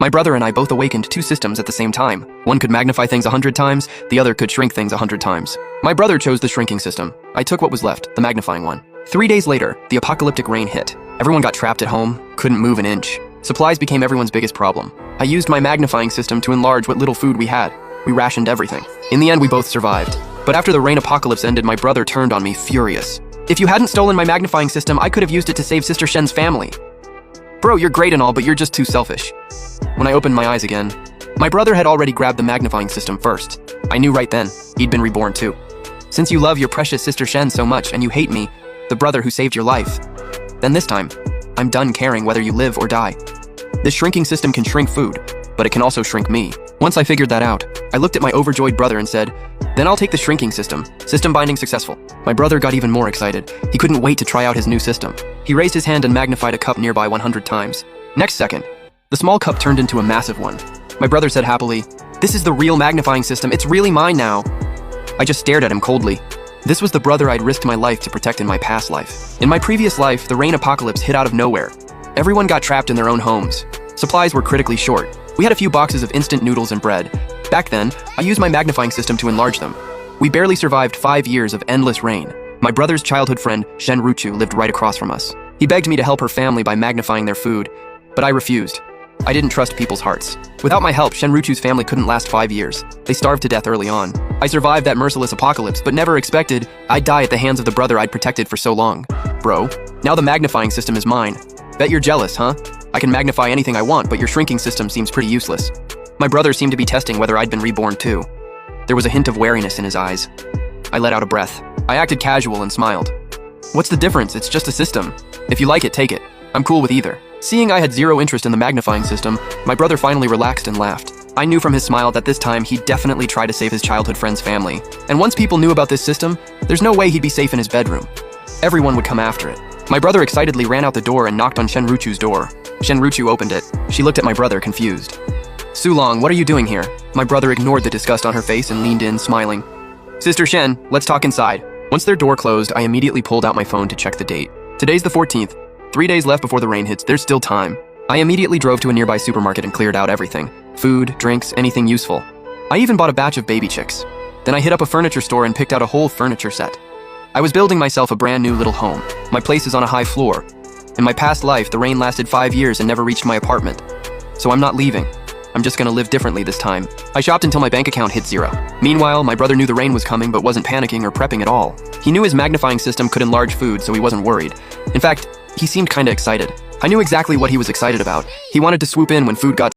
My brother and I both awakened two systems at the same time. One could magnify things 100 times, the other could shrink things 100 times. My brother chose the shrinking system. I took what was left, the magnifying one. 3 days later, the apocalyptic rain hit. Everyone got trapped at home, couldn't move an inch. Supplies became everyone's biggest problem. I used my magnifying system to enlarge what little food we had. We rationed everything. In the end, we both survived. But after the rain apocalypse ended, my brother turned on me, furious. If you hadn't stolen my magnifying system, I could have used it to save Sister Shen's family. Bro, you're great and all, but you're just too selfish. When I opened my eyes again, my brother had already grabbed the magnifying system first. I knew right then, he'd been reborn too. Since you love your precious Sister Shen so much and you hate me, the brother who saved your life, then this time, I'm done caring whether you live or die. This shrinking system can shrink food, but it can also shrink me. Once I figured that out, I looked at my overjoyed brother and said, then I'll take the shrinking system. System binding successful. My brother got even more excited. He couldn't wait to try out his new system. He raised his hand and magnified a cup nearby 100 times. Next second, the small cup turned into a massive one. My brother said happily, "This is the real magnifying system. It's really mine now." I just stared at him coldly. This was the brother I'd risked my life to protect in my past life. In my previous life, the rain apocalypse hit out of nowhere. Everyone got trapped in their own homes. Supplies were critically short. We had a few boxes of instant noodles and bread. Back then, I used my magnifying system to enlarge them. We barely survived 5 years of endless rain. My brother's childhood friend, Shen Ruchu, lived right across from us. He begged me to help her family by magnifying their food, but I refused. I didn't trust people's hearts. Without my help, Shen Ruchu's family couldn't last 5 years. They starved to death early on. I survived that merciless apocalypse, but never expected I'd die at the hands of the brother I'd protected for so long. Bro, now the magnifying system is mine. Bet you're jealous, huh? I can magnify anything I want, but your shrinking system seems pretty useless. My brother seemed to be testing whether I'd been reborn too. There was a hint of wariness in his eyes. I let out a breath. I acted casual and smiled. What's the difference? It's just a system. If you like it, take it. I'm cool with either. Seeing I had zero interest in the magnifying system, my brother finally relaxed and laughed. I knew from his smile that this time he'd definitely try to save his childhood friend's family. And once people knew about this system, there's no way he'd be safe in his bedroom. Everyone would come after it. My brother excitedly ran out the door and knocked on Shen Ruchu's door. Shen Ruchu opened it. She looked at my brother, confused. "Sulong, what are you doing here?" My brother ignored the disgust on her face and leaned in, smiling. "Sister Shen, let's talk inside." Once their door closed, I immediately pulled out my phone to check the date. Today's the 14th. 3 days left before the rain hits. There's still time. I immediately drove to a nearby supermarket and cleared out everything. Food, drinks, anything useful. I even bought a batch of baby chicks. Then I hit up a furniture store and picked out a whole furniture set. I was building myself a brand new little home. My place is on a high floor. In my past life, the rain lasted 5 years and never reached my apartment. So I'm not leaving. I'm just gonna live differently this time. I shopped until my bank account hit zero. Meanwhile, my brother knew the rain was coming but wasn't panicking or prepping at all. He knew his magnifying system could enlarge food, so he wasn't worried. In fact, he seemed kinda excited. I knew exactly what he was excited about. He wanted to swoop in when food got